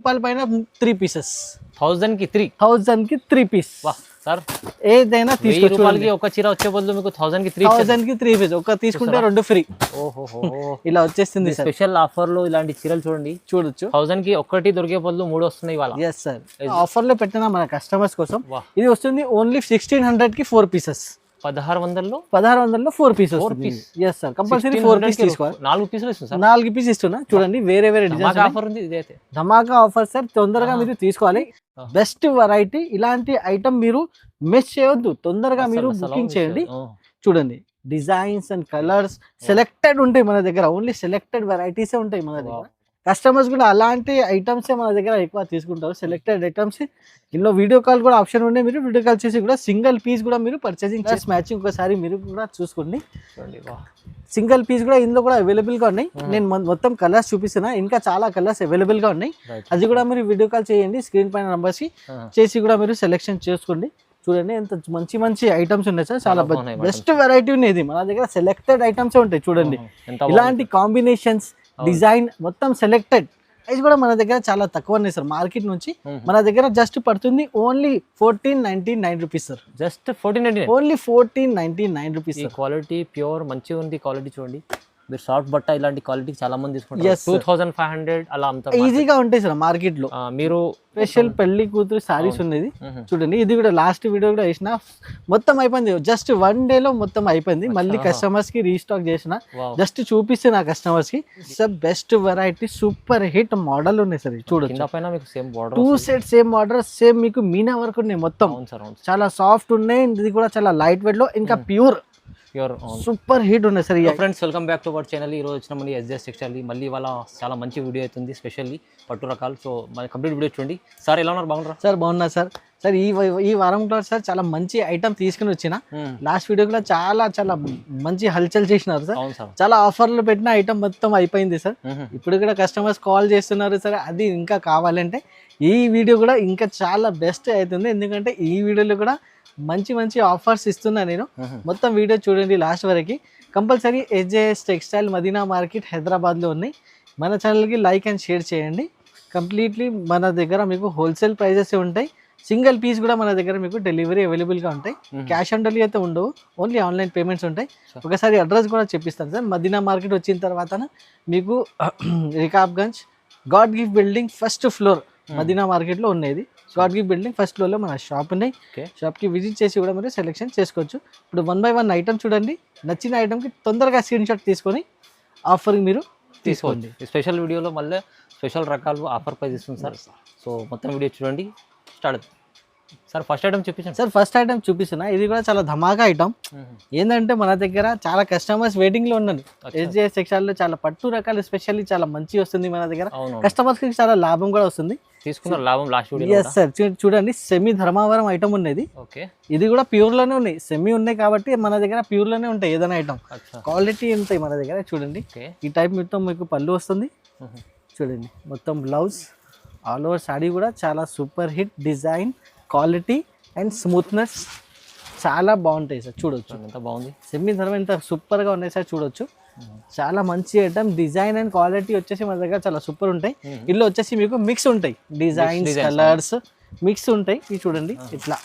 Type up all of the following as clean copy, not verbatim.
రూపాయల పైన 3 పీసెస్ 1000 కి 3 1000 కి 3 పీస్. వాహ్ సార్, ఏదైనా 1000 రూపాయలకి ఒక చీర వచ్చే బదులు మీకు 1000 కి 3 1000 కి 3 పీస్. ఒక తీసుకుంటే 2 ఫ్రీ. ఓహో ఇలా వచ్చేస్తుంది సార్. స్పెషల్ ఆఫర్ లో ఇలాంటి చీరలు చూడండి, చూడొచ్చు. 1000 కి ఒకటి దొరికే బదులు 3 వస్తున్నాయి ఇవాళ. ఎస్ సార్, ఆఫర్ లో పెట్టిన మన కస్టమర్స్ కోసం వాహ్. ఇది వస్తుంది ఓన్లీ 1600 కి 4 పీసెస్. 1600లో 1600లో 4 pieces. 4 piece. Yes sir, compulsory 4 piece తీసుకోవాలి. 4 పీసులు ఇస్తుంది సార్. 4 పీస్ ఇస్తున్నా చూడండి. వేరే వేరే డిజైన్స్ ఆఫర్ ఉంది ఇదైతే. ధమాకా ఆఫర్ సార్, తొందరగా మీరు తీసుకోవాలి. Best variety. ఇలాంటి ఐటమ్ మీరు మిస్ చేయొద్దు, తొందరగా మీరు బుకింగ్ చేయండి. చూడండి, డిజైన్స్ అండ్ కలర్స్ సెలెక్టెడ్ ఉంటాయి మన దగ్గర. ఓన్లీ సెలెక్టెడ్ వెరైటీసే ఉంటాయి మన దగ్గర. కస్టమర్స్ కూడా అలాంటి ఐటమ్సే మన దగ్గర ఎక్కువ తీసుకుంటారు, సెలెక్టెడ్ ఐటమ్స్. ఇందులో వీడియో కాల్ కూడా ఆప్షన్ ఉండే, మీరు వీడియో కాల్ చేసి కూడా సింగిల్ పీస్ కూడా మీరు పర్చేసింగ్ చేసి మ్యాచింగ్ ఒకసారి మీరు కూడా చూసుకోండి. సింగిల్ పీస్ కూడా ఇందులో కూడా అవైలబుల్గా ఉన్నాయి. నేను మొత్తం కలర్స్ చూపిస్తున్నా, ఇంకా చాలా కలర్స్ అవైలబుల్గా ఉన్నాయి. అది కూడా మీరు వీడియో కాల్ చేయండి, స్క్రీన్ పైన నంబర్స్కి చేసి కూడా మీరు సెలెక్షన్ చేసుకోండి. చూడండి ఎంత మంచి మంచి ఐటమ్స్ ఉన్నాయి సార్, చాలా బెస్ట్ వెరైటీ ఉన్నాయి. మన దగ్గర సెలెక్టెడ్ ఐటమ్స్ ఉంటాయి. చూడండి, ఇలాంటి కాంబినేషన్స్, డిజైన్ మొత్తం సెలెక్టెడ్. ప్రైస్ కూడా మన దగ్గర చాలా తక్కువ ఉన్నాయి సార్. మార్కెట్ నుంచి మన దగ్గర జస్ట్ పడుతుంది only 1499 rupees sir. Just 1499, only 1499 rupees. Quality pure మంచిగా ఉంది. క్వాలిటీ చూడండి, మీరు సాఫ్ట్ బట్ట ఇలాంటి క్వాలిటీ చాలా మంది తీసుకుంటారు. 2500 అలా అంత ఈజీగా ఉంటాయి సార్ మార్కెట్ లో. మీరు స్పెషల్ పెళ్లి కూతురు సారీస్ ఉన్నది చూడండి. ఇది కూడా లాస్ట్ వీడియో కూడా వేసిన, మొత్తం అయిపోయింది. జస్ట్ 1 డే లో మొత్తం అయిపోయింది. మళ్ళీ కస్టమర్స్ కి రీస్టాక్ చేసిన, జస్ట్ చూపిస్తే నా కస్టమర్స్ కి. Sir best variety, super hit model ఉన్నాయి సార్. చూడొచ్చు, 2 సెట్ సేమ్ మోడల్, సేమ్ మీకు మీనా వర్క్ ఉన్నాయి మొత్తం. చాలా సాఫ్ట్ ఉన్నాయి. ఇది కూడా చాలా లైట్ వెయిట్ లో, ఇంకా ప్యూర్ సూపర్ హిట్ ఉన్నాయి sir. Friends, welcome back to our channel. ఈ రోజు వచ్చిన మళ్ళీ ఎస్జెస్ టెక్స్టైల్. మళ్ళీ వాళ్ళ చాలా మంచి వీడియో అవుతుంది, స్పెషల్లీ పట్టు రకాలు. సో మన కంప్లీట్ వీడియో చూడండి. సార్ ఎలా ఉన్నారు? బాగున్నారా సార్? బాగున్నా సార్. సార్ ఈ వారం కూడా సార్ చాలా మంచి ఐటమ్ తీసుకుని వచ్చిన. లాస్ట్ వీడియో కూడా చాలా చాలా మంచి హల్చల్ చేసినారు సార్. చాలా ఆఫర్లు పెట్టిన ఐటమ్ మొత్తం అయిపోయింది సార్. ఇప్పుడు కూడా కస్టమర్స్ కాల్ చేస్తున్నారు సార్, అది ఇంకా కావాలంటే. ఈ వీడియో కూడా ఇంకా చాలా బెస్ట్ అవుతుంది, ఎందుకంటే ఈ వీడియోలో కూడా మంచి మంచి ఆఫర్స్ ఇస్తున్నా నేను. మొత్తం వీడియో చూడండి లాస్ట్ వరకు. Compulsory SJS textile Madina market హైదరాబాద్లో ఉన్నాయి. మన ఛానల్కి లైక్ అండ్ షేర్ చేయండి. కంప్లీట్లీ మన దగ్గర మీకు హోల్సేల్ ప్రైజెస్ ఉంటాయి. సింగిల్ పీస్ కూడా మన దగ్గర మీకు డెలివరీ అవైలబుల్గా ఉంటాయి. క్యాష్ ఆన్ డెలివరీ అయితే ఉండవు, ఓన్లీ ఆన్లైన్ పేమెంట్స్ ఉంటాయి. ఒకసారి అడ్రస్ కూడా చెప్పిస్తాను సార్. మదీనా మార్కెట్ వచ్చిన తర్వాత మీకు Rikabganj God Gift building first floor Madina మార్కెట్లో ఉన్నది. గాడ్ గిఫ్ట్ బిల్డింగ్ ఫస్ట్ ఫ్లోర్లో మన షాప్ ఉన్నాయి. షాప్కి విజిట్ చేసి కూడా మీరు సెలెక్షన్ చేసుకోవచ్చు. ఇప్పుడు 1 by 1 ఐటమ్ చూడండి. నచ్చిన ఐటమ్కి తొందరగా స్క్రీన్ షాట్ తీసుకొని ఆఫర్కి మీరు తీసుకోండి. స్పెషల్ వీడియోలో మళ్ళీ స్పెషల్ రకాలు ఆఫర్ ప్రైస్ ఇస్తుంది సార్. సో మొత్తం వీడియో చూడండి, స్టార్ట్. సార్ ఫస్ట్ ఐటమ్ చూపించండి సార్. ఫస్ట్ ఐటమ్ చూపిస్తున్నా, ఇది కూడా చాలా ధమాకా ఐటమ్. ఏంటంటే మన దగ్గర చాలా కస్టమర్స్ వెయిటింగ్ లో ఉన్నారు. ఎస్జేఎస్ టెక్స్టైల్ లో చాలా పట్టు రకాలు ఎస్పెషల్లీ చాలా మంచి వస్తుంది మన దగ్గర. కస్టమర్స్ కి చాలా లాభం కూడా వస్తుంది. తీసుకున్నారు లాభం లాస్ట్ వీడియో. ఎస్ సార్, చూడండి సెమీ ధర్మావరం ఐటమ్ ఉన్నది. ఇది కూడా ప్యూర్ లోనే ఉన్నాయి. సెమీ ఉన్నాయి కాబట్టి మన దగ్గర ప్యూర్ లోనే ఉంటాయి. ఏదైనా ఐటమ్ క్వాలిటీ ఉంటాయి మన దగ్గర. చూడండి, ఈ టైప్ మొత్తం మీకు పళ్ళు వస్తుంది. చూడండి, మొత్తం బ్లౌజ్ ఆల్ ఓవర్ సాడీ కూడా చాలా super hit design, quality and smoothness చాలా బాగుంటాయి సార్. చూడొచ్చు ఎంత బాగుంది. సెమీ ధర్మ ఎంత సూపర్గా ఉన్నాయి సార్. చూడొచ్చు, చాలా మంచి ఐటమ్. డిజైన్ అండ్ క్వాలిటీ వచ్చేసి మన దగ్గర చాలా సూపర్ ఉంటాయి. ఇల్లు వచ్చేసి మీకు మిక్స్ ఉంటాయి, డిజైన్స్ కలర్స్ మిక్స్ ఉంటాయి. ఇవి చూడండి, ఇట్లా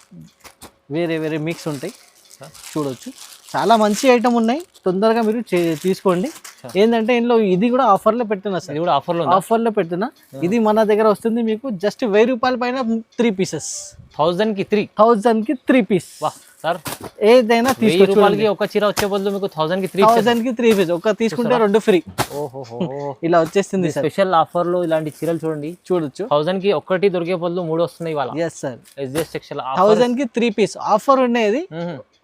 వేరే వేరే మిక్స్ ఉంటాయి. చూడొచ్చు, చాలా మంచి ఐటమ్ ఉన్నాయి. తొందరగా మీరు తీసుకోండి. ఏంటంటే ఇందులో ఇది కూడా ఆఫర్లో పెట్టినా సార్. ఆఫర్లో పెట్టినా. ఇది మన దగ్గర వస్తుంది మీకు జస్ట్ 1000 రూపాయల పైన 3 పీసెస్. 1000 కి 3. 1000 కి 3 పీస్. సార్ ఏదైనా తీసుకోవాలి. ఒక చీర వచ్చే బదులు మీకు 1000 కి 3 పీస్. ఒక తీసుకుంటే 2 ఫ్రీ. ఇలా వచ్చేస్తుంది. స్పెషల్ ఆఫర్ లో ఇలాంటి చీరలు చూడండి. చూడొచ్చు, 1000 కి ఒకటి దొరికే బదులు 3 వస్తున్నాయి ఇవాళ. ఎస్ సార్, ఎస్జేఎస్ టెక్స్టైల్ 1000 కి 3 పీస్ ఆఫర్ ఉండేది.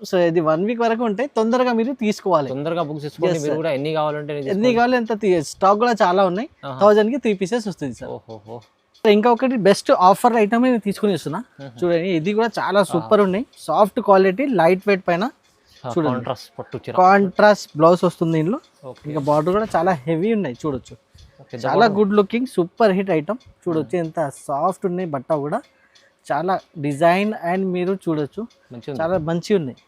సో ఇది 1 వీక్ వరకు ఉంటాయి. తొందరగా మీరు తీసుకోవాలి, తొందరగా బుక్ చేసుకోండి. మీరు కూడా ఎన్ని కావాలంటే ఎంత స్టాక్ కూడా చాలా ఉన్నాయి. 1000 కి 3 పీసెస్ వస్తుంది సార్. ఇంకా ఒకటి బెస్ట్ ఆఫర్ ఐటమ్ నేను తీసుకుని వస్తున్నా. చూడండి, ఇది కూడా చాలా సూపర్ ఉన్నాయి. సాఫ్ట్ క్వాలిటీ, లైట్ వెయిట్ పైన. చూడండి, కాంట్రాస్ట్ బ్లౌజ్ వస్తుంది ఇందులో. ఇంకా బార్డర్ కూడా చాలా హెవీ ఉన్నాయి. చూడొచ్చు, చాలా good looking super hit item. చూడొచ్చు ఎంత సాఫ్ట్ ఉన్నాయి. బట్ట కూడా చాలా డిజైన్ అండ్ మీరు చూడొచ్చు చాలా మంచిగా ఉన్నాయి.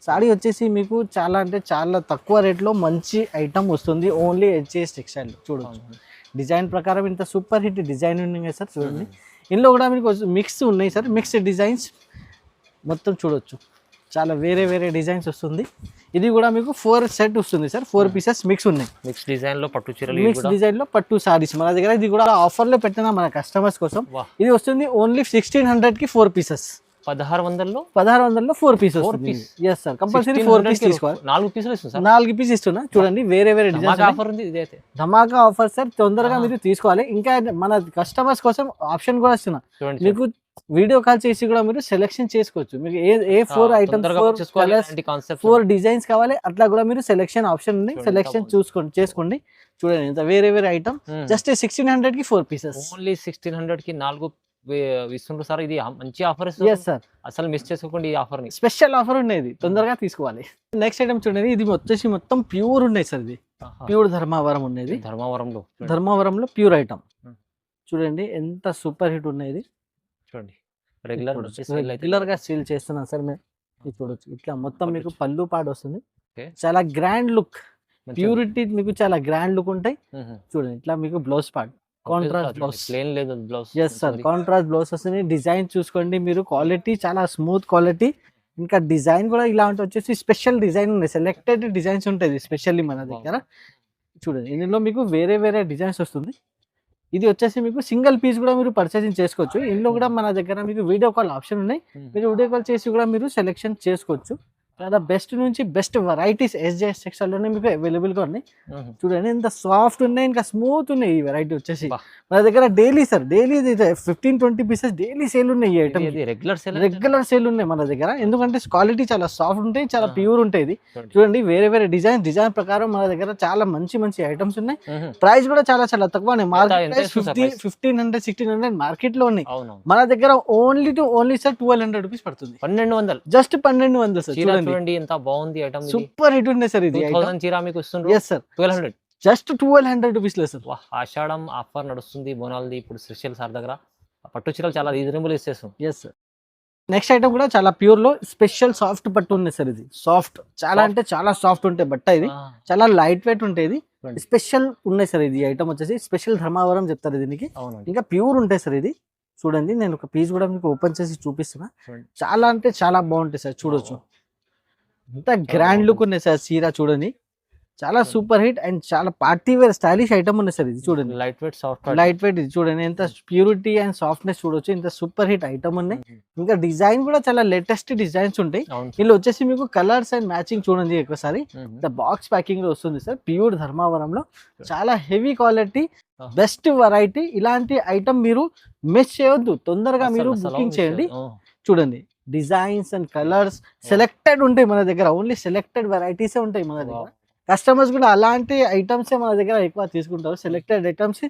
సారీ వచ్చేసి మీకు చాలా అంటే చాలా తక్కువ రేట్లో మంచి ఐటమ్ వస్తుంది. Only SJS textile. చూడొచ్చు, డిజైన్ ప్రకారం ఇంత సూపర్ హిట్ డిజైన్ ఉన్నాయి సార్ చూడండి. ఇందులో కూడా మీకు మిక్స్ ఉన్నాయి సార్, మిక్స్డ్ డిజైన్స్ మొత్తం చూడొచ్చు. చాలా వేరే వేరే డిజైన్స్ వస్తుంది. ఇది కూడా మీకు 4 సెట్ వస్తుంది సార్, 4 పీసెస్ మిక్స్ ఉన్నాయి. మిక్స్ డిజైన్ లో పట్టు చీరలు, మిక్స్ డిజైన్ లో పట్టు సారీస్ మన దగ్గర. ఇది కూడా ఆఫర్ లో పెట్టిన మన కస్టమర్స్ కోసం. ఇది వస్తుంది ఓన్లీ 1600 కి 4 పీసెస్. 1600లో 4 pieces. Yes sir, compulsory 4 piece తీసుకోవాలి. 4 పీసులు ఇస్తుంది సార్. 4 పీస్ ఇస్తున్నా చూడండి. వేరే వేరే డిజైన్ ఆఫర్ ఉంది. ఇది అయితే ధమాకా ఆఫర్ సార్, తొందరగా మీరు తీసుకోవాలి. ఇంకా మన కస్టమర్స్ కోసం ఆప్షన్ కూడా ఇస్తున్నా. మీకు వీడియో కాల్ చేసి కూడా మీరు సెలెక్షన్ చేసుకోవచ్చు. మీకు ఏ 4 ఐటమ్స్ 4 డిజైన్స్ కావాలి అట్లా కూడా మీరు సెలెక్షన్ ఆప్షన్ ఉంది. సెలెక్షన్ చేసుకోండి. చూడండి ఇంత వేరే వేరే ఐటమ్. జస్ట్ 1600 కి 4 పీసెస్. ఓన్లీ 1600 కి 4 ఇస్తుండ్రు సార్. ఇది మంచి ఆఫర్. ఎస్ సార్, అసలు మిస్ చేసుకోండి ఈ ఆఫర్ ని. స్పెషల్ ఆఫర్ ఉండేది, తొందరగా తీసుకోవాలి. నెక్స్ట్ ఐటమ్ చూడండి. ఇది వచ్చేసి మొత్తం ప్యూర్ ఉన్నాయి సార్. ఇది ప్యూర్ ధర్మావరం ఉండేది. ధర్మావరంలో ప్యూర్ ఐటమ్ చూడండి ఎంత సూపర్ హిట్ ఉన్నది. చూడండి రెగ్యులర్ గా సేల్ చేస్తున్నాం సార్ మేము. ఇది చూడొచ్చు. ఇట్లా మొత్తం మీకు పళ్ళు పాడు వస్తుంది. చాలా గ్రాండ్ లుక్, ప్యూరిటీ మీకు చాలా గ్రాండ్ లుక్ ఉంటాయి. చూడండి ఇట్లా మీకు blouse part contrast blouse. Plain లేదు blouse. Yes sir, contrast blouse వస్తుంది. డిజైన్ చూసుకోండి మీరు, క్వాలిటీ చాలా స్మూత్ క్వాలిటీ. ఇంకా డిజైన్ కూడా ఇలాంటి వచ్చేసి స్పెషల్ డిజైన్ ఉన్నాయి. సెలెక్టెడ్ డిజైన్స్ ఉంటుంది స్పెషల్లీ మన దగ్గర. చూడండి ఇందులో మీకు వేరే వేరే డిజైన్స్ వస్తుంది. ఇది వచ్చేసి మీకు సింగిల్ పీస్ కూడా మీరు పర్చేసింగ్ చేసుకోవచ్చు. ఇందులో కూడా మన దగ్గర మీకు వీడియో కాల్ ఆప్షన్ ఉన్నాయి. మీరు వీడియో కాల్ చేసి కూడా మీరు సెలెక్షన్ చేసుకోవచ్చు. చాలా బెస్ట్ నుంచి బెస్ట్ వెరైటీస్ SJS టెక్స్టైల్ లోనే మీకు అవైలబుల్ గా ఉన్నాయి. చూడండి ఎంత సాఫ్ట్ ఉన్నాయి, ఇంకా స్మూత్ ఉన్నాయి. ఈ వెరైటీ వచ్చేసి మన దగ్గర daily sir, daily 15-20 pieces daily sale ఉన్నాయి. ఈ ఐటమ్ రెగ్యులర్ సేల్ ఉన్నాయి మన దగ్గర. ఎందుకంటే క్వాలిటీ చాలా సాఫ్ట్ ఉంటాయి, చాలా ప్యూర్ ఉంటాయి. చూడండి వేరే వేరే డిజైన్ ప్రకారం మన దగ్గర చాలా మంచి మంచి ఐటమ్స్ ఉన్నాయి. ప్రైస్ కూడా చాలా చాలా తక్కువ. మార్కెట్ ప్రైస్ 1500-1600 మార్కెట్ లో ఉన్నాయి. మన దగ్గర ఓన్లీ సార్ 1200 రూపీస్ పడుతుంది. 1200, జస్ట్ 1200 సార్. చూడండి ఎంత బాగుంది ఐటమ్. సూపర్ హిట్ ఉంది సార్. ఇది 2000 చీర మీకు వస్తుంది. yes sir, 1200, జస్ట్ 1200 రూపీస్ లో సార్. ఆషాఢం ఆఫర్ నడుస్తుంది బోనాల్ది. ఇప్పుడు స్పెషల్ సార్ దగ్గర పట్టు చీరలు చాలా రీజనబుల్ ఇచ్చేస్తాం. Yes sir. నెక్స్ట్ ఐటమ్ కూడా చాలా ప్యూర్ లో స్పెషల్ సాఫ్ట్ పట్టు ఉంది సార్. ఇది సాఫ్ట్, చాలా అంటే చాలా సాఫ్ట్ ఉంటాయి బట్ట. ఇది చాలా లైట్ వెయిట్ ఉంటాయి. స్పెషల్ ఉన్నాయి సార్. ఇది ఐటమ్ వచ్చేసి స్పెషల్ ధర్మావరం చెప్తారు దీనికి. ఇంకా ప్యూర్ ఉంటాయి సార్. ఇది చూడండి, నేను ఒక పీస్ కూడా మీకు ఓపెన్ చేసి చూపిస్తున్నా. చాలా అంటే చాలా బాగుంటాయి సార్. చూడొచ్చు ఎంత గ్రాండ్ లుక్ ఉన్నాయి సార్. చీర చూడండి చాలా సూపర్ హిట్ అండ్ చాలా పార్టీ వేర్ స్టైలిష్ ఐటమ్ ఉంది సార్. ఇది చూడండి light weight soft, light weight. ఇది చూడండి ఎంత ప్యూరిటీ అండ్ సాఫ్ట్నెస్ చూడొచ్చు. ఇంత సూపర్ హిట్ ఐటమ్ ఉన్నాయి. ఇంకా డిజైన్ కూడా చాలా లేటెస్ట్ డిజైన్స్ ఉంటాయి. ఇందులో వచ్చేసి మీకు కలర్స్ అండ్ మ్యాచింగ్ చూడండి. ఒకసారి బాక్స్ ప్యాకింగ్ లో వస్తుంది సార్. ప్యూర్ ధర్మావరంలో చాలా హెవీ క్వాలిటీ, బెస్ట్ వెరైటీ. ఇలాంటి ఐటమ్ మీరు మిస్ చేయొద్దు, తొందరగా మీరు బుకింగ్ చేయండి. చూడండి డిజైన్స్ అండ్ కలర్స్ సెలెక్టెడ్ ఉంటాయి మన దగ్గర. ఓన్లీ సెలెక్టెడ్ వెరైటీస్ ఉంటాయి మన దగ్గర. కస్టమర్స్ కూడా అలాంటి ఐటమ్స్ మన దగ్గర ఎక్కువ తీసుకుంటారు, సెలెక్టెడ్ ఐటమ్స్.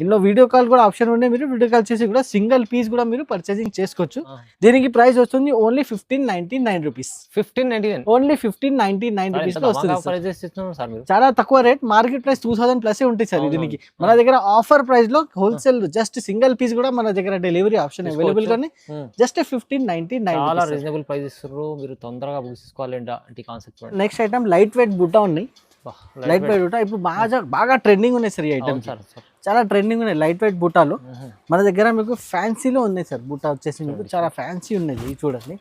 ఇందులో వీడియో కాల్ కూడా ఆప్షన్ ఉండే. మీరు వీడియో కాల్ చేసి కూడా సింగిల్ పీస్ కూడా మీరు పర్చేసింగ్ చేసుకోవచ్చు. దీనికి ప్రైస్ వస్తుంది ఓన్లీ 1599 రూపీస్. 1599, ఓన్లీ 1599 రూపీస్ లో వస్తుంది. చాలా తక్కువ రేట్. మార్కెట్ ప్రైస్ 2000 ప్లస్ ఉంటాయి సార్. దీనికి మన దగ్గర ఆఫర్ ప్రైస్ లో హోల్సేల్ జస్ట్ సింగిల్ పీస్ కూడా మన దగ్గర డెలివరీ ఆప్షన్ అవైలబుల్ గానే జస్ట్ 1599. చాలా రీజనబుల్ ప్రైస్ ఇస్తారు. మీరు తొందరగా బుక్ చేసుకోవాలి concept. Next item light weight బుట్ట ఉన్నాయి. లైట్ వెయిట్ బుట్ట ఇప్పుడు బాగా ట్రెండింగ్ ఉన్నాయి సార్. ఈ ఐటమ్ చాలా ట్రెండింగ్ ఉన్నాయి లైట్ వెయిట్ బుట్టాలు. మన దగ్గర మీకు ఫ్యాన్సీలో ఉన్నాయి సార్. బుట్ట వచ్చేసి మీకు చాలా ఫ్యాన్సీ ఉన్నది. చూడండి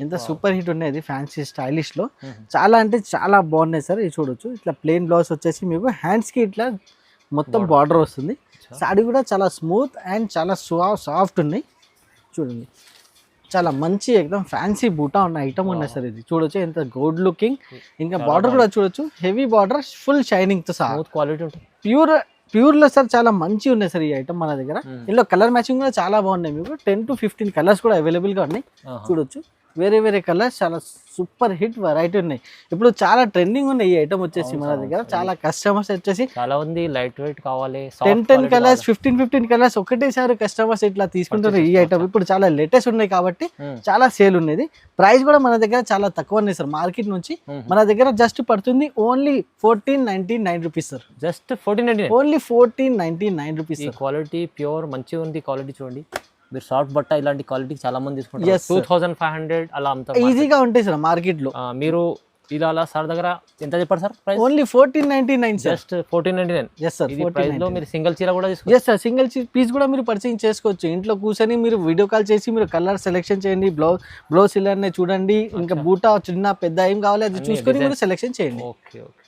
ఎంత సూపర్ హిట్ ఉన్నది, ఫ్యాన్సీ స్టైలిష్ లో. చాలా అంటే చాలా బాగున్నాయి సార్. ఇది చూడొచ్చు. ఇట్లా ప్లెయిన్ బ్లౌజ్ వచ్చేసి మీకు హ్యాండ్స్ కి ఇట్లా మొత్తం బార్డర్ వస్తుంది. సాడీ కూడా చాలా స్మూత్ అండ్ చాలా సాఫ్ట్ ఉన్నాయి. చూడండి చాలా మంచి ఎక్దమ్ ఫ్యాన్సీ బూటా ఉన్న ఐటమ్ ఉన్నాయి సార్. ఇది చూడొచ్చు ఎంత గోల్డ్ లుకింగ్. ఇంకా బార్డర్ కూడా చూడొచ్చు, హెవీ బార్డర్, ఫుల్ షైనింగ్ తో సహా క్వాలిటీ ఉంటుంది. ప్యూర్ లో సార్ చాలా మంచి ఉన్నాయి సార్ ఈ ఐటమ్ మన దగ్గర. ఇందులో కలర్ మ్యాచింగ్ కూడా చాలా బాగున్నాయి. మీకు 10 to 15 కలర్స్ కూడా అవైలబుల్ గా ఉన్నాయి. చూడొచ్చు వేరే వేరే కలర్స్, చాలా సూపర్ హిట్ వెరైటీ ఉన్నాయి. ఇప్పుడు చాలా ట్రెండింగ్ ఉన్నాయి ఈ ఐటమ్ వచ్చేసి మన దగ్గర. చాలా కస్టమర్స్ వచ్చేసి చాలా మంది లైట్ వెయిట్ కావాలి, 10 కలర్స్ 15 కలర్స్ ఒకటేసారి కస్టమర్స్ ఇట్లా తీసుకుంటారు ఈ ఐటమ్. ఇప్పుడు చాలా లేటెస్ట్ ఉన్నాయి కాబట్టి చాలా సేల్ ఉన్నది. ప్రైస్ కూడా మన దగ్గర చాలా తక్కువ ఉన్నాయి సార్. మార్కెట్ నుంచి మన దగ్గర జస్ట్ పడుతుంది only 1499 rupees sir. Just 1499, only 1499 rupees. Quality pure మంచిగా ఉంది. క్వాలిటీ చూడండి. మీరు సాఫ్ట్ బట్ట ఇలాంటి క్వాలిటీ చాలా మంది తీసుకుంటారు. 2500 అలా అమ్ముతారు. ఈజీగా ఉంటాయి సార్ మార్కెట్ లో. మీరు ఇలా సార్ దగ్గర ఎంత చెప్పారు sir price? Only 1499 sir. Just 1499. Yes sir. ఈ ప్రైస్ లో మీరు సింగిల్ చీర కూడా తీసుకోవచ్చు. ఎస్ సార్, సింగిల్ పీస్ కూడా మీరు పర్చేజ్ చేసుకోవచ్చు. ఇంట్లో కూర్చొని మీరు వీడియో కాల్ చేసి మీరు కలర్ సెలెక్షన్ చేయండి, బ్లౌజ్ ఇలానే చూడండి, ఇంకా బూటా చిన్న పెద్ద ఏం కావాలి అది చూసుకొని మీరు సెలెక్షన్ చేయండి. Okay okay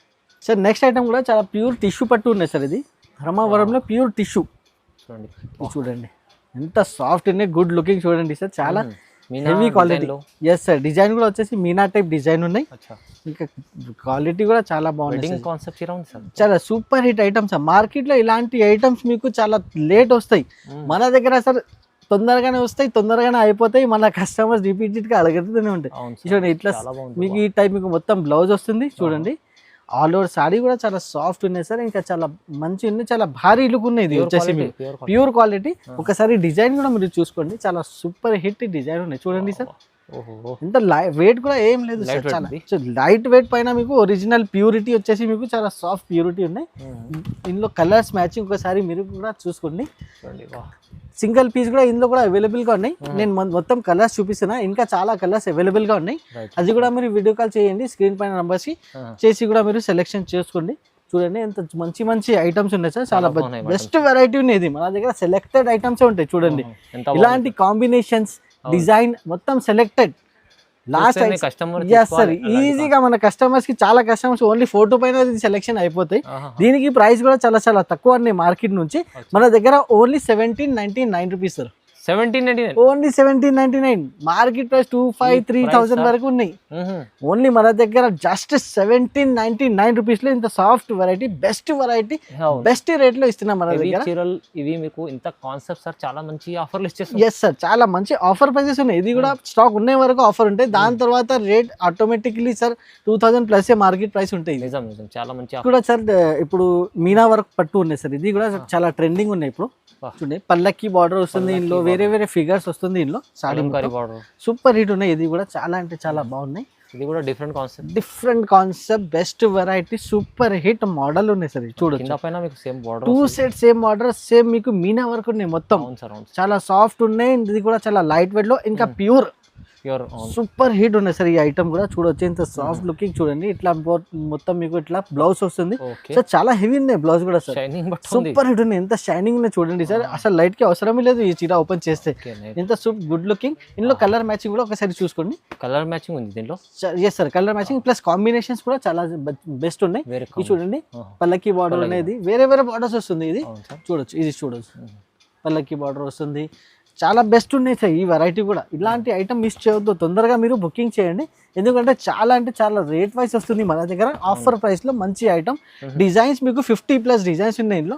sir next item కూడా చాలా ప్యూర్ టిష్యూ పట్టు ఉన్నాయి సార్. ఇది ధర్మవరంలో ప్యూర్ టిష్యూ చూడండి. చూడండి ఎంత సాఫ్ట్ ఉన్నాయి, గుడ్ లుకింగ్ చూడండి సార్, చాలా heavy quality. Yes sir, design కూడా వచ్చేసి మీనా టైప్ డిజైన్ ఉన్నాయి. ఇంకా క్వాలిటీ కూడా చాలా బాగుంది. కాన్సెప్ట్ చీర ఉంది సార్, చాలా సూపర్ హిట్ ఐటమ్స్. మార్కెట్ లో ఇలాంటి ఐటమ్స్ మీకు చాలా లేట్ వస్తాయి, మన దగ్గర సార్ తొందరగానే వస్తాయి, తొందరగానే అయిపోతాయి. మన కస్టమర్స్ రిపీటెడ్ గా అడుగుతూనే ఉంటాయి. చూడండి ఇట్లా మీకు ఈ టైప్ మీకు మొత్తం బ్లౌజ్ వస్తుంది చూడండి. ఆల్ ఓవర్ సారీ కూడా చాలా సాఫ్ట్ ఉన్నాయి సార్, ఇంకా చాలా మంచి ఉంది, చాలా భారీ లుక్ ఉన్నాయి. ఇది వచ్చేసి ప్యూర్ క్వాలిటీ. ఒకసారి డిజైన్ కూడా మీరు చూసుకోండి, చాలా సూపర్ హిట్ డిజైన్ ఉన్నాయి చూడండి సార్. ఇంత వెయిట్ కూడా ఏం లేదు సార్, చాలా లైట్ వెయిట్ పైన మీకు ఒరిజినల్ ప్యూరిటీ వచ్చేసి మీకు చాలా సాఫ్ట్ ప్యూరిటీ ఉన్నాయి. ఇందులో కలర్స్ మ్యాచింగ్ ఒకసారి మీరు కూడా చూసుకోండి. సింగిల్ పీస్ కూడా ఇందులో కూడా అవైలబుల్ గా ఉన్నాయి. నేను మొత్తం కలర్స్ చూపిస్తున్నా, ఇంకా చాలా కలర్స్ అవైలబుల్ గా ఉన్నాయి. అది కూడా మీరు వీడియో కాల్ చేయండి, స్క్రీన్ పైన నంబర్స్ కి చేసి కూడా మీరు సెలెక్షన్ చేసుకోండి. చూడండి ఎంత మంచి మంచి ఐటమ్స్ ఉన్నాయి సార్, చాలా బెస్ట్ వెరైటీ ఉన్నాయి. మన దగ్గర సెలెక్టెడ్ ఐటమ్స్ ఉంటాయి చూడండి. ఇలాంటి కాంబినేషన్స్ డిజైన్ మొత్తం సెలెక్టెడ్. లాస్ట్ సార్ ఈజీగా మన కస్టమర్స్ కి, చాలా కస్టమర్స్ ఓన్లీ ఫోటో పైన సెలెక్షన్ అయిపోతాయి. దీనికి ప్రైస్ కూడా చాలా చాలా తక్కువ ఉన్నాయి మార్కెట్ నుంచి. మన దగ్గర only 1799 rupees sir. 1799 only 1799. Market price 2500-3000 వరకు ఉన్నాయి. ఓన్లీ మన దగ్గర జస్ట్ 1799 రూపీస్ లో ఇంత soft variety, best variety, best rate లో ఇస్తున్నాం మన దగ్గర. ఇవి మీకు ఇంత కాన్సెప్ట్ సార్, చాలా మంచి ఆఫర్లు ఇచ్చేస్తారు. ఎస్ సార్, చాలా మంచి ఆఫర్ ప్రైసెస్ ఉన్నాయి. ఇది కూడా స్టాక్ ఉన్న వరకు ఆఫర్ ఉంటాయి, దాని తర్వాత rate automatically sir 2000 plus market price ఉంటాయి. నిజం నిజం, చాలా మంచి కూడా సార్. ఇప్పుడు మీనా వర్క్ పట్టు ఉన్నాయి సార్, ఇది కూడా చాలా ట్రెండింగ్ ఉన్నాయి ఇప్పుడు. చూడండి పల్లకి బార్డర్ వస్తుంది, ఇందులో వేరే వేరే ఫిగర్స్ వస్తుంది. ఇందులో సాడీ బార్డర్ సూపర్ హిట్ ఉన్నాయి. ఇది కూడా చాలా అంటే చాలా బాగున్నాయి. ఇది కూడా different concept best variety super hit model ఉన్నాయి సార్. చూడొచ్చు two set same border, same మీకు మీనా వర్క్ ఉన్నాయి మొత్తం. చాలా సాఫ్ట్ ఉన్నాయి. ఇది కూడా చాలా లైట్ వెయిట్ లో, ఇంకా ప్యూర్ సూపర్ హిట్ ఉన్నాయి సార్. ఈ ఐటమ్ కూడా చూడొచ్చు ఎంత సాఫ్ట్ లుకింగ్. చూడండి ఇట్లా మొత్తం మీకు ఇట్లా బ్లౌజ్ వస్తుంది సార్, చాలా హెవీ ఉన్నాయి బ్లౌజ్ కూడా సార్. సూపర్ హిట్ ఉన్నాయి, ఎంత షైనింగ్ ఉన్నాయి చూడండి సార్. అసలు లైట్ కి అవసరమే లేదు ఈ చీర ఓపెన్ చేస్తే, ఎంత సూపర్ గుడ్ లుకింగ్. ఇందులో కలర్ మ్యాచింగ్ కూడా ఒకసారి చూసుకోండి. కలర్ మ్యాచింగ్ ఉంది దీంట్లో. Yes sir, colour matching plus combinations కూడా చాలా బెస్ట్ ఉన్నాయి. ఇది చూడండి పల్లకి బార్డర్ అనేది వేరే వేరే బార్డర్స్ వస్తుంది. ఇది చూడొచ్చు, ఇది చూడొచ్చు పల్లకి బార్డర్ వస్తుంది. చాలా బెస్ట్ ఉన్నాయి సార్ ఈ వెరైటీ కూడా. ఇలాంటి ఐటమ్ మిస్ చేయొద్దు, తొందరగా మీరు బుకింగ్ చేయండి. ఎందుకంటే చాలా అంటే చాలా రేట్ వైస్ వస్తుంది మన దగ్గర. ఆఫర్ ప్రైస్ లో మంచి ఐటమ్. డిజైన్స్ మీకు 50+ డిజైన్స్ ఉన్నాయి ఇందులో,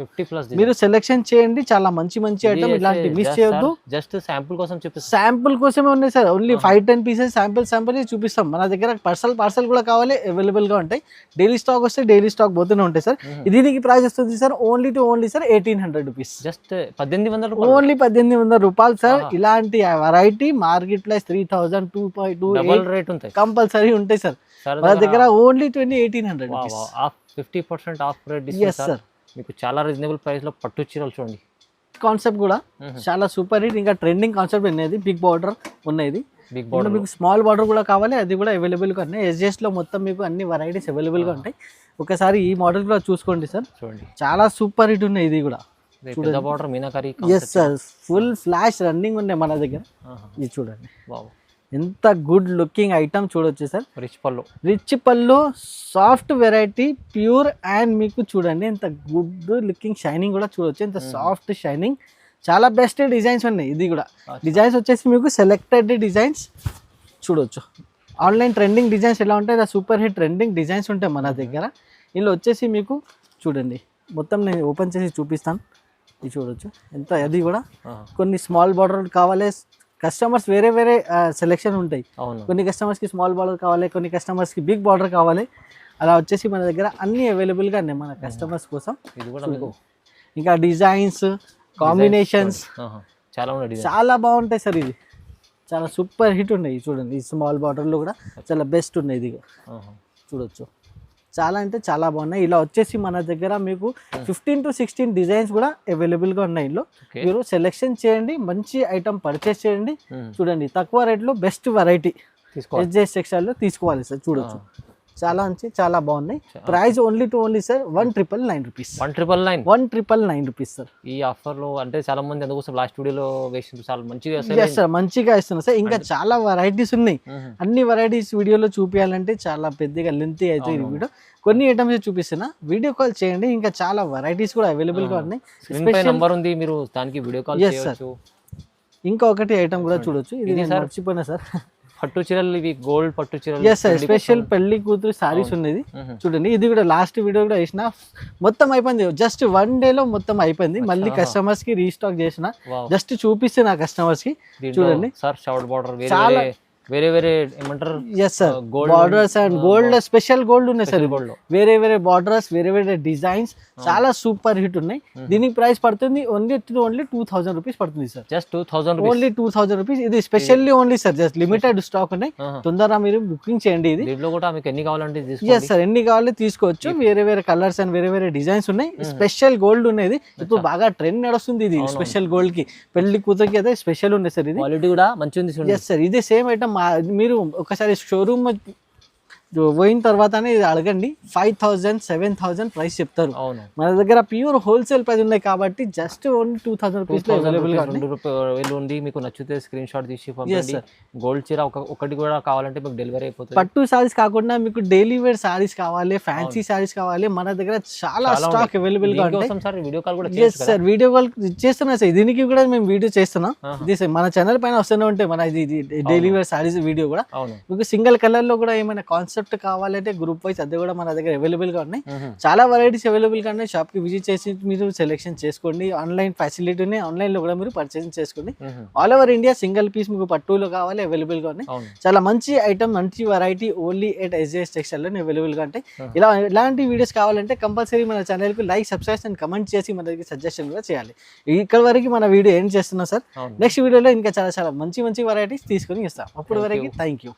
మీరు సెలెక్షన్ చేయండి. చాలా మంచి మంచి ఐటమ్, ఇలాంటి మిస్ చేయొద్దు. జస్ట్ శాంపుల్ కోసం చూపిస్తాం, శాంపుల్ కోసమే ఉన్నాయి సార్. ఓన్లీ 5-10 పీసెస్ శాంపుల్ చూపిస్తాం. మన దగ్గర పార్సల్ కూడా కావాలి, అవైలబుల్ గా ఉంటాయి. డైలీ స్టాక్ వస్తే డైలీ స్టాక్ పోతూనే ఉంటాయి సార్. దీనికి ప్రైస్ వస్తుంది sir only sir 1800 rupees. Just 1800, only 1800 రూపాయలు సార్. ఇలాంటి వెరైటీ మార్కెట్ ప్రైస్ 3000, 2.2 రేట్ ఉంటాయి కంపల్సరీ ఉంటాయి సార్. మన దగ్గర ఓన్లీ 1800 50% ఆఫ్ రేట్ సార్. మీకు చాలా రీజనబుల్ ప్రైస్ లో పట్టు చీరలు చూడండి. కాన్సెప్ట్ కూడా చాలా సూపర్ హిట్, ఇంకా ట్రెండింగ్ కాన్సెప్ట్ అనేది. బిగ్ బార్డర్ ఉన్నది, బిగ్ బార్డర్ మీకు స్మాల్ బార్డర్ కూడా కావాలి, అది కూడా అవైలబుల్ గా ఉన్నాయి. SGS లో మొత్తం మీకు అన్ని వెరైటీస్ అవైలబుల్ గా ఉంటాయి. ఒకసారి ఈ మోడల్ కూడా చూసుకోండి సార్, చూడండి చాలా సూపర్ హిట్ ఉన్నాయి. ఇది కూడా border meenakari. Yes sir, full flash running ఉన్నాయి మన దగ్గర. ఇది చూడండి ఎంత గుడ్ లుకింగ్ ఐటమ్ చూడొచ్చు sir. Rich pallu soft variety pure and మీకు చూడండి ఎంత గుడ్ లుకింగ్ షైనింగ్ కూడా చూడొచ్చు, ఎంత సాఫ్ట్ షైనింగ్. చాలా బెస్ట్ డిజైన్స్ ఉన్నాయి. ఇది కూడా డిజైన్స్ వచ్చేసి మీకు సెలెక్టెడ్ డిజైన్స్ చూడొచ్చు. ఆన్లైన్ ట్రెండింగ్ డిజైన్స్ ఎలా ఉంటాయి, ఇలా సూపర్ హిట్ ట్రెండింగ్ డిజైన్స్ ఉంటాయి మన దగ్గర. ఇందులో వచ్చేసి మీకు చూడండి మొత్తం నేను ఓపెన్ చేసి చూపిస్తాను. ఇది చూడొచ్చు ఎంత, అది కూడా కొన్ని స్మాల్ బార్డర్ కావాలి. కస్టమర్స్ వేరే వేరే సెలెక్షన్ ఉంటాయి. కొన్ని కస్టమర్స్ కి స్మాల్ బార్డర్ కావాలి, కొన్ని కస్టమర్స్ కి బిగ్ బార్డర్ కావాలి. అలా వచ్చేసి మన దగ్గర అన్ని అవైలబుల్ గా ఉన్నాయి మన కస్టమర్స్ కోసం. ఇంకా డిజైన్స్ కాంబినేషన్స్ చాలా బాగుంటాయి సార్. ఇది చాలా సూపర్ హిట్ ఉన్నాయి చూడండి. ఈ స్మాల్ బార్డర్ లో కూడా చాలా బెస్ట్ ఉన్నాయి. ఇది చూడొచ్చు చాలా అంటే చాలా బాగున్నాయి. ఇలా వచ్చేసి మన దగ్గర మీకు 15 to 16 డిజైన్స్ కూడా అవైలబుల్ గా ఉన్నాయి. ఇందులో మీరు సెలెక్షన్ చేయండి, మంచి ఐటమ్ పర్చేస్ చేయండి. చూడండి తక్కువ రేట్లో బెస్ట్ వెరైటీ SGS టెక్స్టైల్ లో తీసుకోవాలి సార్. చూడొచ్చు చాలా మంచి చాలా బాగున్నాయి. Price only sir 1999 rupees. 1999 rupees sir. ఈ ఆఫర్ లో అంటే చాలా మంది అందుకోసం లాస్ట్ వీడియోలో వేసిన చాలా మంచిగా సార్ మంచిగా ఇస్తున్నా సార్. ఇంకా చాలా వెరైటీస్ ఉన్నాయి. అన్ని వెరైటీస్ వీడియోలో చూపించాలంటే చాలా పెద్దగా లెంతీ అయితే ఈ వీడియో. కొన్ని ఐటమ్స్ చూపిస్తున్నా, వీడియో కాల్ చేయండి. ఇంకా చాలా వెరైటీస్ కూడా అవైలబుల్ గా ఉన్నాయి. నంబర్ ఉంది, మీరు దానికి వీడియో కాల్ చేయొచ్చు. ఇంకా ఒకటి ఐటమ్ కూడా చూడొచ్చు. ఇది మర్చిపోయినా సార్, పట్టు చీరలు, ఇవి గోల్డ్ పట్టు చీరలు. ఎస్ సార్, స్పెషల్ పెళ్లి కూతురు సారీస్ ఉన్నది చూడండి. ఇది కూడా లాస్ట్ వీడియో కూడా వేసిన, మొత్తం అయిపోయింది. జస్ట్ 1 day లో మొత్తం అయిపోయింది. మళ్ళీ కస్టమర్స్ కి రీస్టాక్ చేసిన, జస్ట్ చూపిస్తే నా కస్టమర్స్ కి చూడండి. సార్ షార్ట్ బార్డర్ చాలా వేరే ఏమంటారు. Yes sir, borders and gold, special gold ఉన్నాయి సార్. వేరే బార్డర్స్, వేరే డిజైన్స్, చాలా సూపర్ హిట్ ఉన్నాయి. దీనికి ప్రైస్ పడుతుంది ఓన్లీ 2000 రూపీస్ పడుతుంది సార్. Just 2000, only 2000 rupees. ఇది specially only sir, just limited stock ఉన్నాయి. తొందరగా మీరు బుకింగ్ చేయండి. ఇది దీంట్లో కూడా మీకు ఎన్ని కావాలంటే ఎస్ సార్, ఎన్ని కావాలి తీసుకోవచ్చు. వేరే కలర్స్ అండ్ వేరే డిజైన్స్ ఉన్నాయి. స్పెషల్ గోల్డ్ ఉన్నది, ఇప్పుడు బాగా ట్రెండ్ నడుస్తుంది ఇది. స్పెషల్ గోల్డ్ కి పెళ్లి కూతురికి అయితే స్పెషల్ ఉంది సార్. ఇది క్వాలిటీ కూడా మంచిగా ఉంది. ఎస్ సార్, ఇది సేమ్ ఐటమ్. మీరు ఒకసారి షోరూమ్ పోయిన తర్వాతనే ఇది అడగండి. 5000, 7000 ప్రైస్ చెప్తారు. మన దగ్గర ప్యూర్ హోల్సేల్ ప్రైస్ ఉన్నాయి కాబట్టి జస్ట్ ఓన్లీ 2000 రూపీస్ అవైలబుల్ గా ఉంది. మీకు నచ్చితే స్క్రీన్ షాట్ తీసి పంపండి. గోల్డ్ చీర ఒకటి కూడా కావాలంటే మీకు డెలివరీ అయిపోతుంది. పట్టు సారీస్ కాకుండా మీకు డైలీ వేర్ సారీస్ కావాలి, ఫ్యాన్సీ సారీస్ కావాలి, మన దగ్గర చాలా స్టాక్ అవైలబుల్ గా ఉంటాయి. సార్ వీడియో కాల్ కూడా సార్, వీడియో కాల్ చేస్తున్నా సార్. దీనికి కూడా మేము వీడియో చేస్తున్నాం. ఇది మన ఛానల్ పైన వస్తూనే ఉంటాయి మన ఇది డైలీ వేర్ సారీస్ వీడియో కూడా. మీకు సింగిల్ కలర్ లో కూడా ఏమైనా కాన్సెప్ట్ కావాలంటే గ్రూప్ వైస్ అది కూడా మన దగ్గర అవైలబుల్ గా ఉన్నాయి. చాలా వెరైటీస్ అవైలబుల్ గా ఉన్నాయి. షాప్ కి విజిట్ చేసి మీరు సెలెక్షన్ చేసుకోండి. ఆన్లైన్ ఫెసిలిటీ ఉన్నాయి, ఆన్లైన్ లో కూడా మీరు పర్చేసింగ్ చేసుకోండి. All over India single piece మీకు పట్టులో కావాలి అవైలబుల్ గా ఉన్నాయి. చాలా మంచి ఐటమ్, మంచి variety only at SJS textile లో అవైలబుల్ గా ఉంటాయి. ఇలాంటి వీడియోస్ కావాలంటే కంపల్సరీ మన ఛానల్ కి లైక్, సబ్స్క్రైబ్ అండ్ కమెంట్ చేసి మన దగ్గర సజెషన్ కూడా చేయాలి. ఇక్కడ వరకు మన వీడియో ఏం చేస్తున్నాం సార్. నెక్స్ట్ వీడియోలో ఇంకా చాలా మంచి వెరైటీస్ తీసుకొని ఇస్తాం. అప్పటి వరకు థ్యాంక్ యూ.